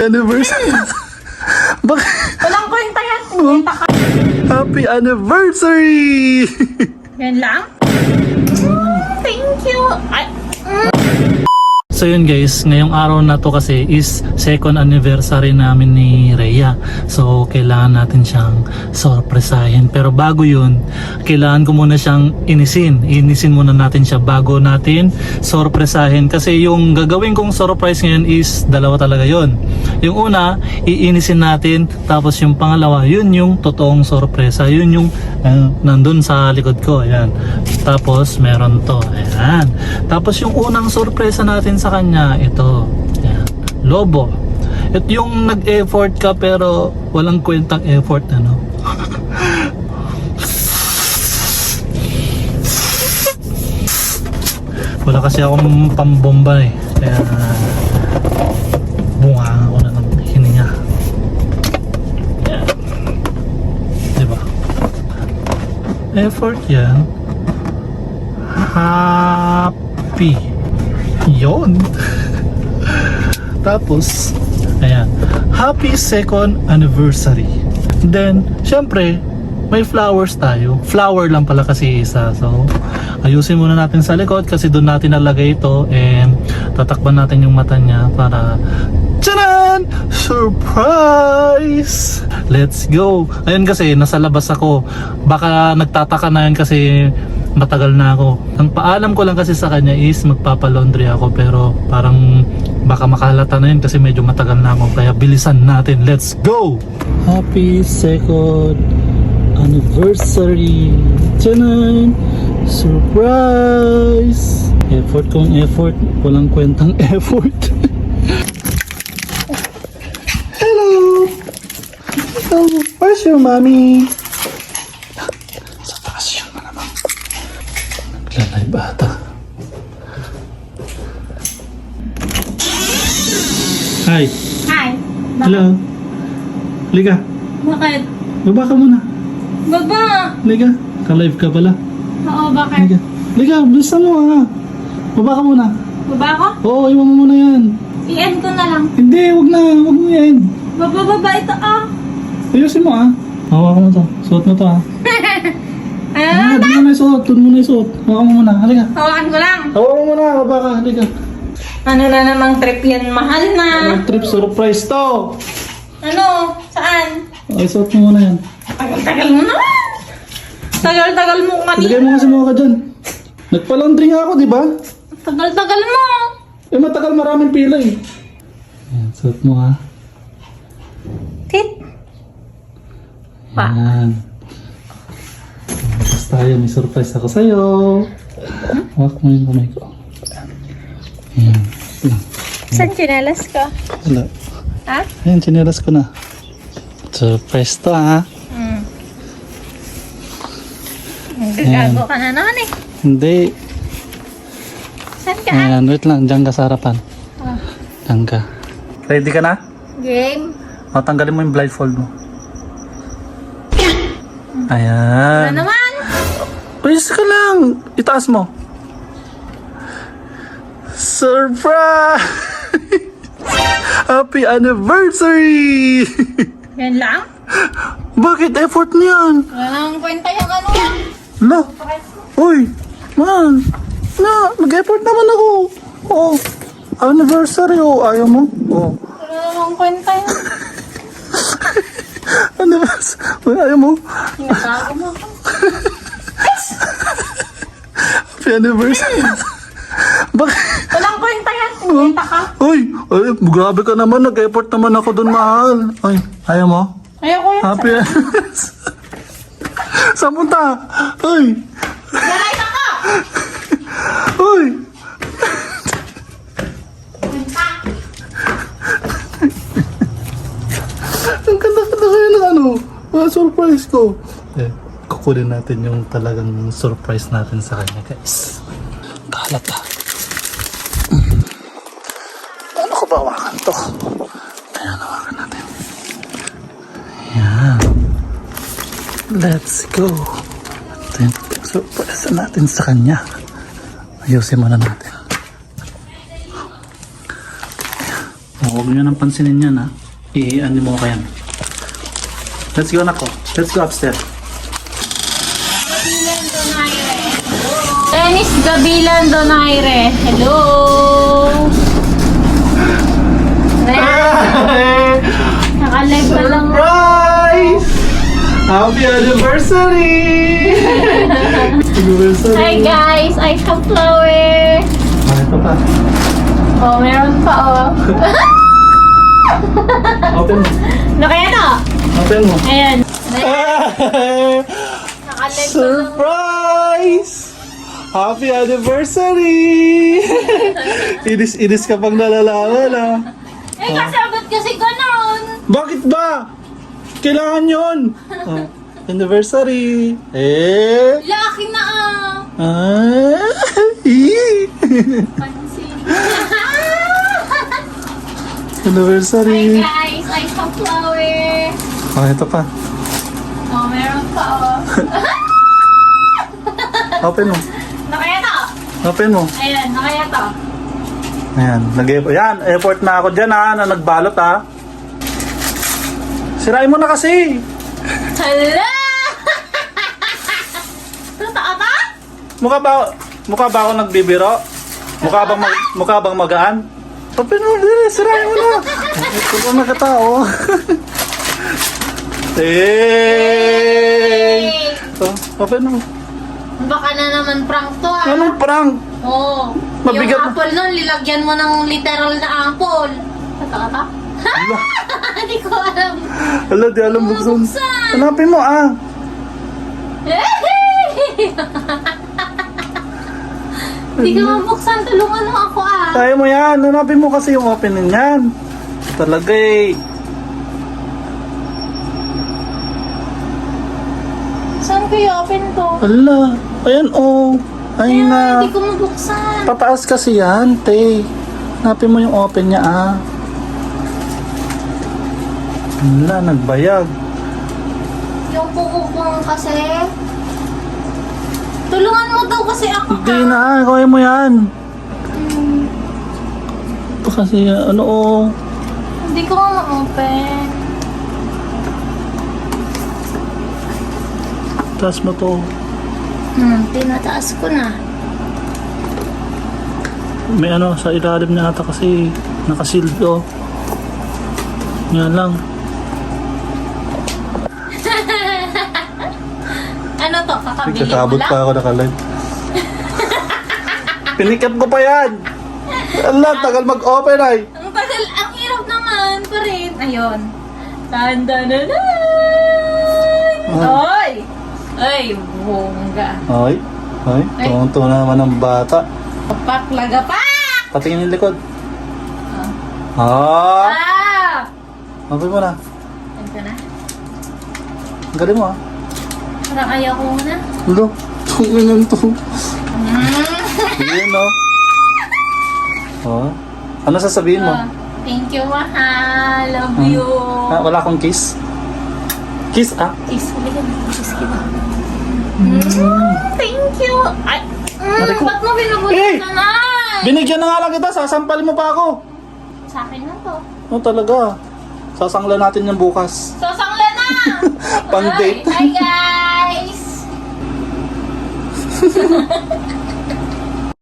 Anniversary. Bakit? Walang kwenta yan. Kwenta ka. Happy anniversary! Yan lang? Thank you. Ay. So yun guys, ngayong araw na to kasi is second anniversary namin ni Rhea. So kailangan natin siyang sorpresahin. Pero bago yun, kailangan ko muna siyang inisin. Inisin muna natin siya bago natin sorpresahin. Kasi yung gagawin kong surprise ngayon is dalawa talaga yun. Yung una, iinisin natin. Tapos yung pangalawa, yun yung totoong sorpresa. Yun yung nandun sa likod ko. Ayan. Tapos meron to. Ayan. Tapos yung unang sorpresa natin sa kanya, ito. Ayan. Lobo. At yung nag-effort ka pero walang kwentang effort, ano? Wala kasi akong pambomba eh. Kaya bunga ako na ng hininga. Ayan. Diba? Effort yan. Happy. Yon. Tapos, ayan. Happy second anniversary. Then, syempre, may flowers tayo. Flower lang pala kasi isa. So, ayusin muna natin sa likod kasi doon natin nalagay ito. And, tatakpan natin yung mata niya para Tcharan! Surprise! Let's go! Ayun kasi, nasa labas ako. Baka nagtataka na yun kasi matagal na ako. Ang paalam ko lang kasi sa kanya is magpapalaundry ako pero parang baka makalata na yun kasi medyo matagal na ako. Kaya bilisan natin. Let's go! Happy second anniversary! Tcharan! Surprise! Effort kong effort. Walang kwentang effort. Oh, where's your mommy? Sa taas yun na naman. Naglalay bata. Hi. Hi. Hello. Liga. Bakit? Baba ka muna. Baba. Liga. Ka-live ka pala. Oo, bakit? Liga. Liga, bilisan mo ha. Baba ka muna. Baba ako? Oo, iwan mo muna yan. I-end ko na lang. Hindi, wag na. Wag mo yan. Baba ito ah. Ayusin mo ha. Hawakan mo to. Suot mo to ha. Ano? Doon mo na isuot. Doon mo na isuot. Hawakan mo muna. Halika. Hawakan ko lang. Hawakan mo muna. Baba ka. Halika. Ano na namang trip yan? Mahal na. Anong trip surprise to? Ano? Saan? Ay, suot mo muna yan. Tagal-tagal mo naman. Tagal-tagal mo Lagay kanina. mo kasi mga ka dyan. Nagpa-laundry nga ako, di ba? Tagal-tagal mo. Eh, matagal maraming pila eh. Ayan, suot mo ha. Tit. Pa. Ayan. Tapos tayo, may surprise ako sa'yo. Hawak mo yung kamay ko. Ayan. Saan chinelas ko? Wala. Ha? Ayan, chinelas ko na. Surprise to ha. Gagago ka na naman eh. Hindi. Saan ka? Ayan, wait lang. Diyan ka sa harapan. Oh. Diyan ka. Ready ka na? Game. O, tanggalin mo yung blindfold mo. Ano Ayan. naman? Pwede ka lang. Itaas mo. Surprise! Happy anniversary! Yan lang? Bakit effort niyan? Walang kwenta yung ano. La. Uy. Man. Na, nag-effort naman ako. Oh. Anniversary oh. Ayaw mo? Oh. Walang kwenta yun. Anniversary. Ayaw mo? Nagago mo ako. Happy anniversary. Bakit? Walang kwenta yan. Kwenta ka. Uy. Ay, grabe ka naman. Nag-effort naman ako dun, mahal. Ay, ayaw mo? Ayoko yan. Happy anniversary. Saan punta? Uy. Lalay na ka. Uy. Kwenta. Ang ganda-ganda kayo ng ano. Surprise ko. Eh, kukunin natin yung talagang surprise natin sa kanya, guys. Kalat ah. Ano ko ba hawakan to? Ayan, hawakan natin. Ayan. Let's go. Ito yung surprise natin sa kanya. Ayusin muna natin. Huwag nyo nang pansinin yan, ha. Ano mo ka yan. Let's go, nako. Let's go upstairs. Dennis Gabilan Donaire. Hello! Nakalive pa lang. Surprise! Happy anniversary! Anniversary! Hi guys! I have flower. Ay, ito pa. Oh, meron pa oh. Open mo. Ano kaya to? Open mo. Ayan. Nakalive pa lang. Surprise! Happy anniversary! Inis ka pang nalalaman, ah. Eh, kasagot kasi ganon. Bakit ba? Kailangan yun. Oh, anniversary. Eh? Laki na ah. Ah? Pansin. Hi Anniversary. guys! I have flower. Oh, ito pa. Oh, meron pa oh. Open mo. Ano kaya to? Open mo. Ayan, ano kaya to? Ayan, yan, effort na ako dyan, ha, na nagbalot, ha. Sirain mo na kasi. Hala! Totoo ba? Mukha ba ako nagbibiro? Mukha bang magaan? Open mo, dili, sirain mo na. Ito pa nakatao. Hey! Oh, open mo. Baka na naman prank to ah. Anong prank? Oo. Mabigat Yung na. apple nun, lilagyan mo ng literal na apple. Totoo ba? Ala, Hindi ko alam. ala, di alam buksan. Buksan. Hanapin mo, ah. Hindi ka mabuksan. Tulungan mo ako ah. Kaya mo yan. Hanapin mo kasi yung opening yan. Talaga eh. Saan ko i-open to? Ala, ayan oh. Ay Kaya na. hindi ko mabuksan. Pataas kasi yan, te. Hanapin mo yung open niya, ah. Ala, nagbayag. Yung pukukong kasi. Tulungan mo daw kasi ako Hindi ah. na, kaya mo yan. Ito kasi, ano oh. Hindi ko nga ma-open. Taas mo to. Tinataas ko na. May ano, sa ilalim niya ata kasi nakasealed, oh. Yan lang. Ano to? Kakabili mo Nagkakabot lang? pa ako nakalive. Pinikap ko pa yan. Ala, tagal mag-open ay. Ang tagal, ang hirap naman pa rin. Ayun. Tanda-na-nan! Oy! Ay, bongga. Ay, ay, Ay. tunto na naman ng bata. Papak, lagapak! Patingin yung likod. Ah! Ah! Open mo na. Ito na. Ang galing mo, ah. Parang ayaw ko na. Ulo, tunginan to. Sige, no? Oh. Ano sasabihin mo? Thank you, mahal. Love you. Ah, wala akong kiss? Kiss, ah? Kiss, halika na. Kiss kita. Thank you. Ay, Aray ko. ba't mo Eh! binubulit na na? Binigyan na nga lang kita, sasampal mo pa ako. Sa akin na to. Oh, talaga. Sasangla natin yan bukas. Sasangla na! Pang date. Hi guys!